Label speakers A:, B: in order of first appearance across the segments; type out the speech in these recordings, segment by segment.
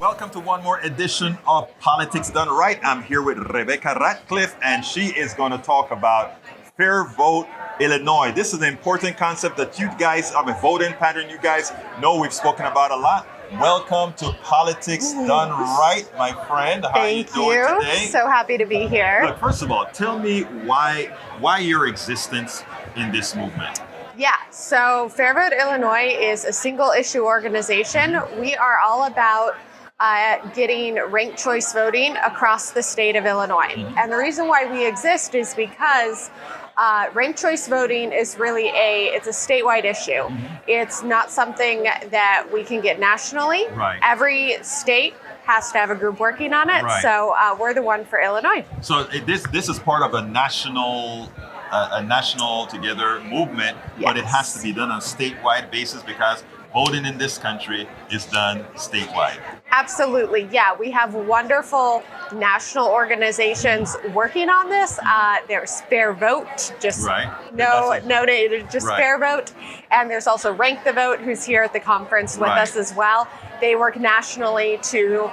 A: Welcome to one more edition of Politics Done Right. I'm here with Rebecca Ratliff, and she is going to talk about FairVote Illinois. This is an important concept that you guys, I'm a voting pattern you guys know we've spoken about a lot. Welcome to Politics Done Right, my friend. How are you doing today?
B: So happy to be here.
A: Look, first of all, tell me why your existence in this movement.
B: Yeah, so FairVote Illinois is a single issue organization. We are all about getting ranked choice voting across the state of Illinois. And the reason why we exist is because ranked choice voting is really it's a statewide issue. It's not something that we can get nationally.
A: Right.
B: Every state has to have a group working on it.
A: Right.
B: So we're the one for Illinois.
A: So this is part of a national together movement, but it has to be done on a statewide basis because voting in this country is done statewide.
B: Absolutely, yeah. We have wonderful national organizations working on this. There's FairVote, just FairVote, and there's also Rank the Vote, who's here at the conference with us as well. They work nationally to,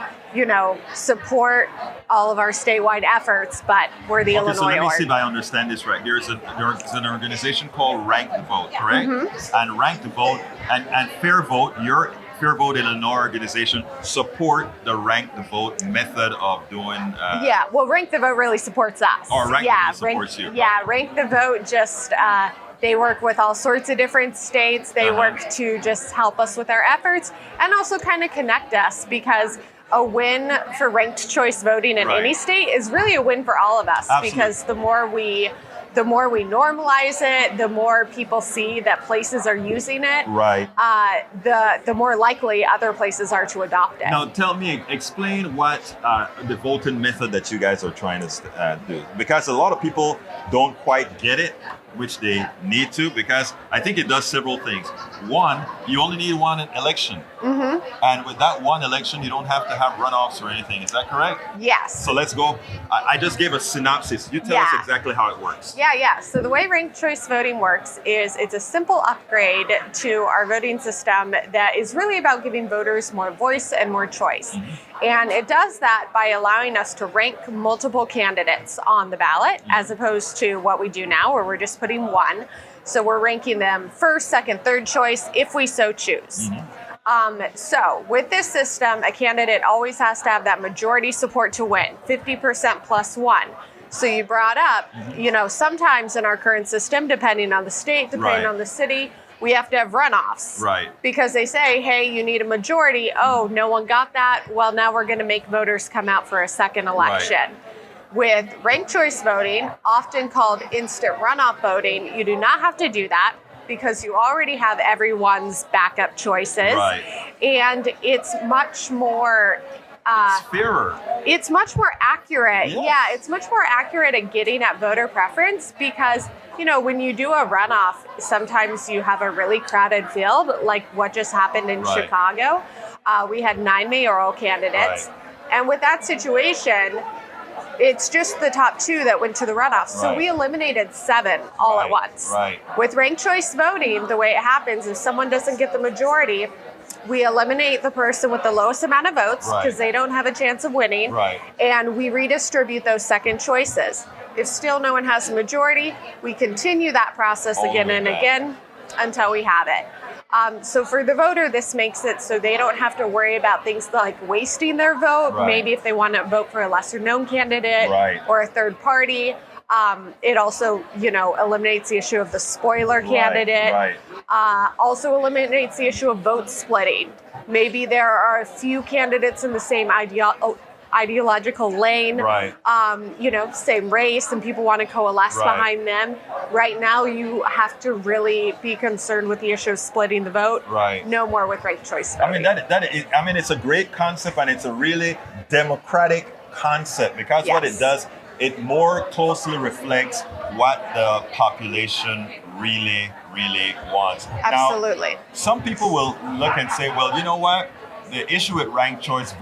B: support all of our statewide efforts, but we're the Illinois
A: so let me
B: org.
A: see if I understand this right. There's an organization called Rank the Vote, correct? And Rank the Vote and FairVote, your FairVote Illinois organization, support the Rank the Vote method of doing...
B: Rank the Vote really supports us.
A: Or Rank the Vote supports you.
B: Yeah, Rank the Vote just... they work with all sorts of different states. They work to just help us with our efforts and also kind of connect us, because a win for ranked choice voting in any state is really a win for all of us.
A: Absolutely.
B: Because the more we normalize it, the more people see that places are using it.
A: Right.
B: The more likely other places are to adopt it.
A: Now, explain what the voting method that you guys are trying to do, because a lot of people don't quite get it, which they need to, because I think it does several things. One, you only need one election. And with that one election, you don't have to have runoffs or anything. Is that correct?
B: Yes.
A: So let's go. I just gave a synopsis. You tell us exactly how it works.
B: Yeah. So the way ranked choice voting works is it's a simple upgrade to our voting system that is really about giving voters more voice and more choice. And it does that by allowing us to rank multiple candidates on the ballot, as opposed to what we do now, where we're just putting one. So we're ranking them first, second, third choice, if we so choose. So with this system, a candidate always has to have that majority support to win, 50% plus one. So you brought up, sometimes in our current system, depending on the state, depending on the city, we have to have runoffs.
A: Right.
B: Because they say, hey, you need a majority. Oh, no one got that. Well, now we're going to make voters come out for a second election.
A: Right.
B: With ranked choice voting, often called instant runoff voting, you do not have to do that because you already have everyone's backup choices.
A: Right.
B: And it's much more...
A: it's fairer.
B: It's much more accurate.
A: Yes.
B: Yeah, it's much more accurate at getting at voter preference because, when you do a runoff, sometimes you have a really crowded field, like what just happened in Chicago. We had 9 mayoral candidates. And with that situation, it's just the top 2 that went to the runoff. So we eliminated 7 all at once.
A: Right.
B: With ranked choice voting, the way it happens, if someone doesn't get the majority, we eliminate the person with the lowest amount of votes because they don't have a chance of winning. Right. And we redistribute those second choices. If still no one has a majority, we continue that process again and again until we have it. So for the voter, this makes it so they don't have to worry about things like wasting their vote. Maybe if they want to vote for a lesser known candidate or a third party. It also, eliminates the issue of the spoiler candidate. Also eliminates the issue of vote splitting. Maybe there are a few candidates in the same ideological lane, same race, and people want to coalesce behind them. Right now, you have to really be concerned with the issue of splitting the vote. No more with ranked choice voting.
A: It's a great concept, and it's a really democratic concept because what it does, it more closely reflects what the population really wants.
B: Absolutely.
A: Now, some people will look and say, well, you know what? The issue with ranked choice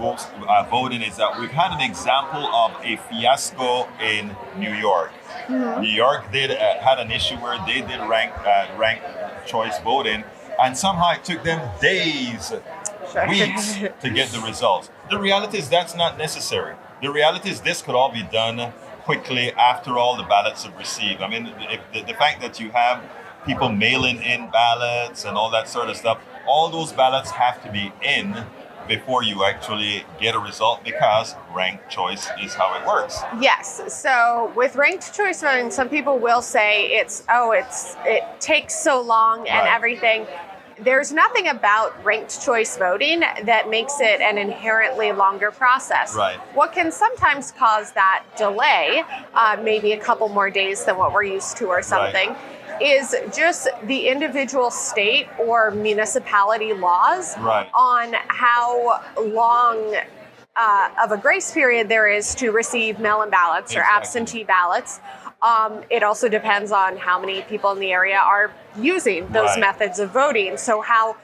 A: voting is that we've had an example of a fiasco in New York. New York had an issue where they did ranked choice voting, and somehow it took them days weeks to get the results. The reality is that's not necessary. The reality is this could all be done quickly after all the ballots are received. I mean, if the fact that you have people mailing in ballots and all that sort of stuff, all those ballots have to be in before you actually get a result, because ranked choice is how it works.
B: Yes. So with ranked choice voting, some people will say it takes so long and everything. There's nothing about ranked choice voting that makes it an inherently longer process.
A: Right.
B: What can sometimes cause that delay, maybe a couple more days than what we're used to or something, is just the individual state or municipality laws on how long of a grace period there is to receive mail-in ballots or absentee ballots. It also depends on how many people in the area are using those methods of voting. So how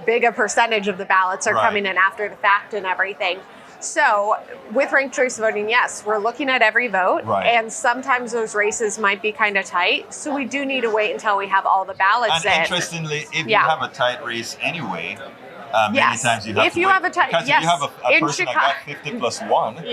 B: big a percentage of the ballots are coming in after the fact and everything. So with ranked choice voting, yes, we're looking at every vote, and sometimes those races might be kind of tight. So we do need to wait until we have all the ballots in.
A: And interestingly, if you have a tight race anyway, many times you have to wait.
B: Have a tight,
A: because if you have a person that got 50 plus 1.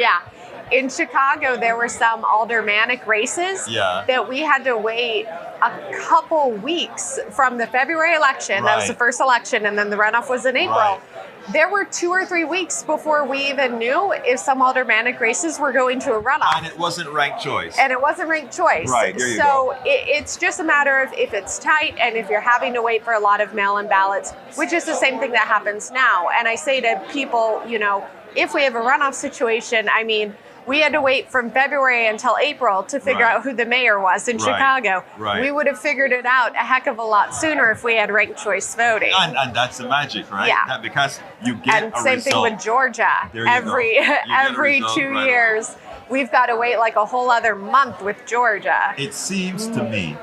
B: In Chicago, there were some aldermanic races that we had to wait a couple weeks from the February election. That was the first election, and then the runoff was in April. There were 2 or 3 weeks before we even knew if some aldermanic races were going to a runoff.
A: And it wasn't ranked choice.
B: Right,
A: there you go.
B: So it's just a matter of if it's tight and if you're having to wait for a lot of mail-in ballots, which is the same thing that happens now. And I say to people, if we have a runoff situation, I mean, we had to wait from February until April to figure out who the mayor was in Chicago. We would have figured it out a heck of a lot sooner if we had ranked choice voting.
A: And that's the magic, right?
B: Yeah.
A: Because you get
B: and same thing with Georgia. Every 2 years, we've got to wait like a whole other month with Georgia.
A: It seems to me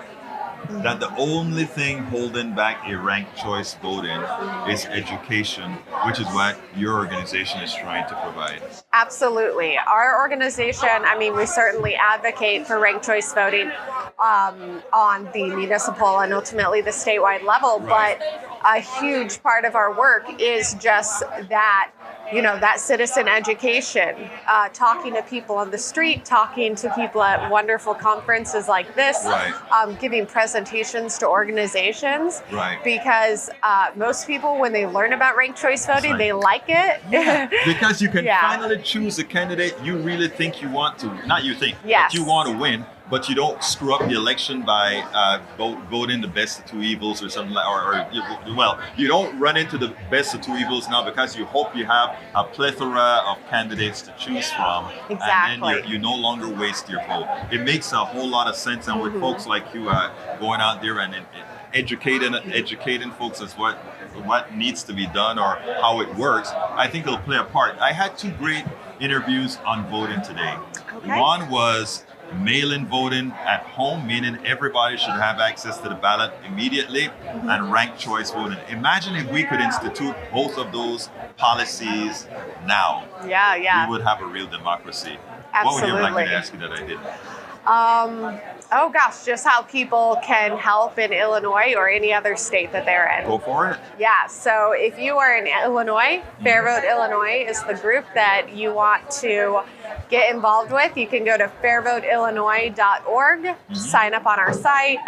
A: that the only thing holding back a ranked choice voting is education, which is what your organization is trying to provide.
B: Absolutely. Our organization, we certainly advocate for ranked choice voting on the municipal and ultimately the statewide level, but a huge part of our work is just that, that citizen education, talking to people on the street, talking to people at wonderful conferences like this, giving presentations to organizations, because most people, when they learn about ranked choice voting, they like it.
A: Because you can finally choose a candidate you really think you want to, not you think, but you want to win. But you don't screw up the election by voting the best of two evils or something you don't run into the best of two evils now because you hope you have a plethora of candidates to choose from.
B: Exactly.
A: And then you no longer waste your vote. It makes a whole lot of sense. And with folks like you going out there and educating folks as what needs to be done or how it works, I think it'll play a part. I had 2 great interviews on voting today. One was mail-in voting at home, meaning everybody should have access to the ballot immediately, and ranked choice voting. Imagine if we could institute both of those policies now. We would have a real democracy.
B: Absolutely.
A: What would you like me to ask you that I didn't?
B: Just how people can help in Illinois or any other state that they're in.
A: Go for it.
B: Yeah, so if you are in Illinois, FairVote Illinois is the group that you want to get involved with. You can go to fairvoteillinois.org, sign up on our site.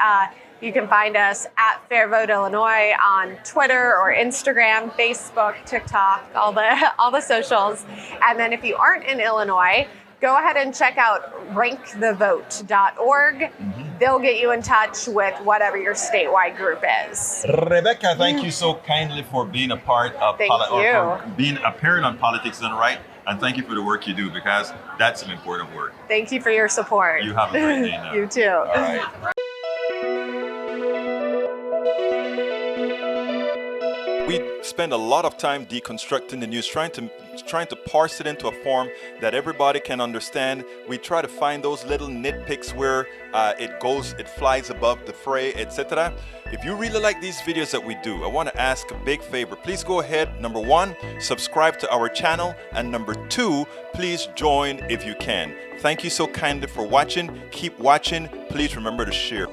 B: You can find us at FairVote Illinois on Twitter or Instagram, Facebook, TikTok, all the socials. And then if you aren't in Illinois, go ahead and check out rankthevote.org. They'll get you in touch with whatever your statewide group is.
A: Rebecca, thank you so kindly for being a part of for being appearing on Politics Done Right. And thank you for the work you do, because that's some important work.
B: Thank you for your support.
A: You have a great day now.
B: You too.
A: All right. We spend a lot of time deconstructing the news, trying to parse it into a form that everybody can understand. We try to find those little nitpicks where it flies above the fray, etc. If you really like these videos that we do, I want to ask a big favor. Please go ahead, number 1, subscribe to our channel, and number 2, please join if you can. Thank you so kindly for watching. Keep watching. Please remember to share.